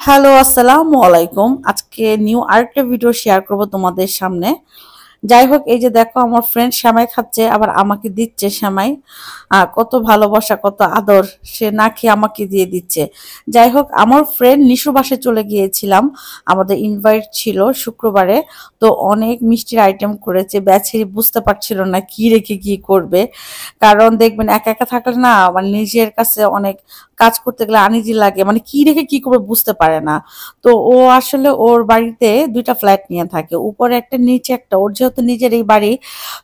Hello, আসসালামু আলাইকুম। আজকে নিউ আরেকটা ভিডিও শেয়ার করব তোমাদের সামনে। যাই হোক, এই যে দেখো আমার ফ্রেন্ড সেমাই খাচ্ছে, আবার আমাকে দিচ্ছে সেমাই। কত ভালোবাসা, কত আদর, সে না খেয়ে আমাকে দিয়ে দিচ্ছে। যাই হোক, আমার ফ্রেন্ড নিশু বাসায় চলে গিয়েছিলাম, আমাদের ইনভাইট ছিল শুক্রবারে। তো অনেক মিষ্টির আইটেম করেছে, বেচারি বুঝতে পারছিল না কি রেখে কি করবে। কারণ দেখবেন একা একা থাকলে না, মানে নিজের কাছে অনেক কাজ করতে গেলে আনইজি লাগে, মানে কি রেখে কি করবে বুঝতে পারে না। তো ও আসলে ওর বাড়িতে দুইটা ফ্ল্যাট নিয়ে থাকে, উপরে একটা নিচে একটা। ওর যেহেতু নিজের এই বাড়ি,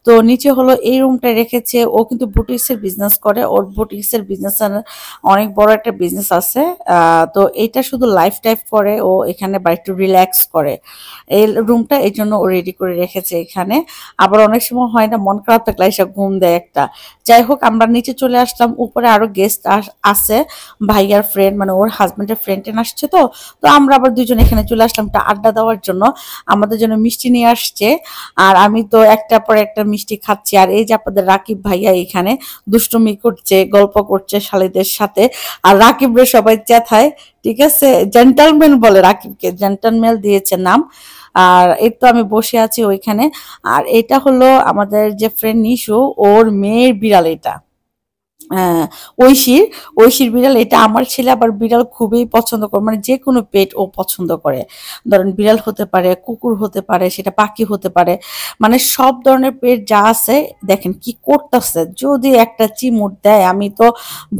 তো নিচে হলো এই রুমটা রেখেছে। ও কিন্তু বুটিক্সের বিজনেস করে, ওর বুটিক্সের বিজনেস অনেক বড় একটা বিজনেস আছে। তো এটা শুধু লাইফ টাইপ করে, ও এখানে বা একটু রিল্যাক্স করে এই রুমটা, এই জন্য ও রেডি করে রেখেছে এখানে। আবার অনেক সময় হয় না, মন খারাপ থাকলে এসে ঘুম দেয় একটা। যাই হোক, আমরা নিচে চলে আসলাম, উপরে আরো গেস্ট আছে, ভাইয়ার ফ্রেন্ড, মানে ওর হাজবেন্ডের ফ্রেন্ড আসছে। তো তো আমরা আবার দুজন এখানে চলে আসলাম একটা আড্ডা দেওয়ার জন্য। আমাদের জন্য মিষ্টি নিয়ে আসছে, আর আমি তো একটার পর একটা মিষ্টি খাচ্ছি। আর এই যে আপনাদের রাকিব ভাইয়া এখানে দুষ্টুমি করছে, গল্প করছে শালিদের সাথে। আর রাকিবরে সবাই চেথায়, ঠিক আছে, জেন্টালম্যান বলে, রাকিবকে জেন্টালম্যান দিয়েছে নাম। আর এই তো আমি বসে আছি ওইখানে। আর এটা হলো আমাদের যে ফ্রেন্ড নিশু, ওর মেয়ের বিড়াল এটা। হ্যাঁ, ঐশীর ঐশীর বিড়াল এটা। আমার ছেলে আবার বিড়াল খুবই পছন্দ করে, মানে যে কোনো পেট ও পছন্দ করে। ধরেন বিড়াল হতে পারে, কুকুর হতে পারে, সেটা পাখি হতে পারে, মানে সব ধরনের পেট যা আছে। দেখেন কি করতেছে, যদি একটা চিমুট দেয় আমি তো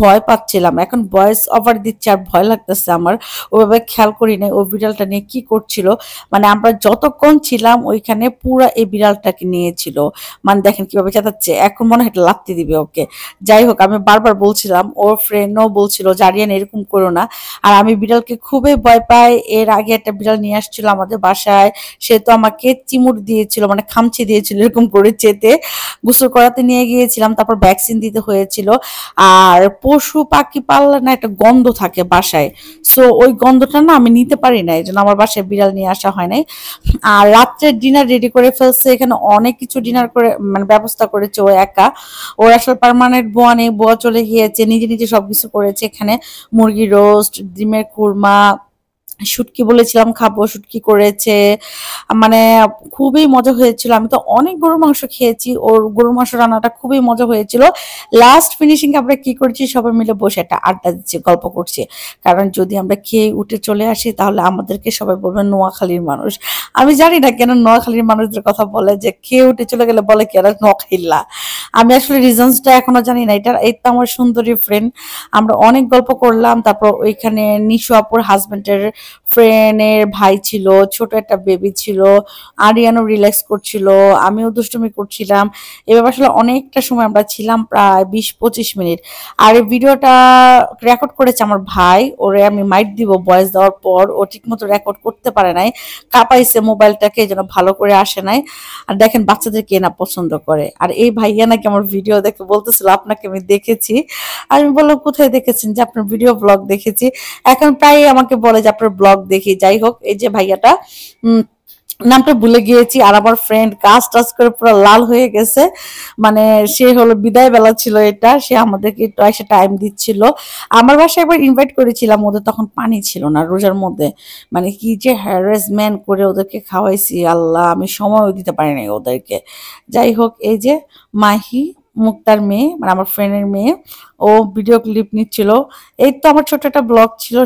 ভয় পাচ্ছিলাম। এখন ভয়েস ওভার দিচ্ছে আর ভয় লাগতেছে আমার, ওভাবে খেয়াল করি নাই ও বিড়ালটা নিয়ে কি করছিল। মানে আমরা যতক্ষণ ছিলাম ওইখানে পুরা এই বিড়ালটাকে নিয়েছিল। মানে দেখেন কিভাবে চেঁচাচ্ছে, এখন মনে হয় একটা লাত্তি দিবে ওকে। যাই হোক, আমি বারবার বলছিলাম, ওর ফ্রেন্ডও বলছিল জারিয়ান এরকম করো না। আর আমি বিড়ালকে খুবই ভয় পাই। এর আগে একটা বিড়াল নিয়ে আসছিল আমাদের বাসায়, সে তো আমাকে চিমুট দিয়েছিল, মানে খামচি দিয়েছিল এরকম করে চেতে। গোসল করাতে নিয়ে গিয়েছিলাম, তারপর ভ্যাকসিন দিতে হয়েছিল। আর পশু পাখি পাললে না একটা গন্ধ থাকে বাসায়, সো ওই গন্ধটা না আমি নিতে পারি না, এই জন্য আমার বাসায় বিড়াল নিয়ে আসা হয় নাই। আর রাত্রে ডিনার রেডি করে ফেলছে, এখানে অনেক কিছু ডিনার করে, মানে ব্যবস্থা করেছে ও একা। ওর আসলে পার্মানেন্ট বোয়া নেই, বোয়া চলে গিয়েছে, নিজে নিজে সবকিছু করেছে এখানে। মুরগি রোস্ট, ডিমের কুরমা, শুটকি বলেছিলাম খাবো, শুটকি করেছে। মানে খুবই মজা হয়েছিল। আমি তো অনেক গরুর মাংস খেয়েছি, ওর গরুর মাংস রান্নাটা খুবই মজা হয়েছিল। লাস্ট ফিনিশিং আমরা কি করেছি, সবাই মিলে বসে একটা আড্ডা দিচ্ছি, গল্প করছি। কারণ যদি আমরা খেয়ে উঠে চলে আসি তাহলে আমাদেরকে সবাই বলবে নোয়াখালীর মানুষ। আমি জানি না কেন নোয়াখালীর মানুষদের কথা বলে, যে খেয়ে উঠে চলে গেলে বলে কি এরা নোয়াখাইল্লা। আমি আসলে রিজনসটা এখনো জানি না। এই তো আমার সুন্দরী ফ্রেন্ড, আমরা অনেক গল্প করলাম। তারপর ওইখানে নিশু আপুর হাজবেন্ডের ফ্রেন্ডের ভাই ছিল, ছোট একটা বেবি ছিল। আরিয়ানও রিল্যাক্স করছিল, আমিও দুষ্টুমি করছিলাম। এভাবে আসলে অনেকটা সময় আমরা ছিলাম, প্রায় 20-25 মিনিট। আর এই ভিডিওটা রেকর্ড করেছে আমার ভাই, ওরে আমি মাইট দিব ভয়েস দেওয়ার পর, ও ঠিক মতো রেকর্ড করতে পারে নাই, কাঁপাইছে মোবাইলটাকে, এই জন্য ভালো করে আসে নাই। আর দেখেন বাচ্চাদের কে না পছন্দ করে। আর এই ভাইয়া নাকি আমার ভিডিও দেখে বলতেছিল আপনাকে আমি দেখেছি। আমি বললাম কোথায় দেখেছেন, যে আপনার ভিডিও ব্লগ দেখেছি। এখন প্রায় আমাকে বলে যে আপনার ব্লগ দেখি। যাই হোক, এই যে ভাইয়াটা, নামটা ভুলে গিয়েছি। আর আমার ফ্রেন্ড কাজ টাজ করে পুরো লাল হয়ে গেছে, মানে সে হলো বিদায় বেলা ছিল এটা, সে আমাদেরকে একটু এসে টাইম দিচ্ছিল। আমার বাসায় একবার ইনভাইট করেছিলাম, ওদের তখন পানি ছিল না রোজার মধ্যে। মানে কি যে হ্যারাসমেন্ট করে ওদেরকে খাওয়াইছি, আল্লাহ, আমি সময়ও দিতে পারি নাই ওদেরকে। যাই হোক, এই যে মাহি, মুক্তার মেয়ে, মানে আমার ফ্রেন্ডের মেয়ে, ও ভিডিও ক্লিপ নিচ্ছিল। এই তো আমার ছোট একটা ব্লগ ছিল।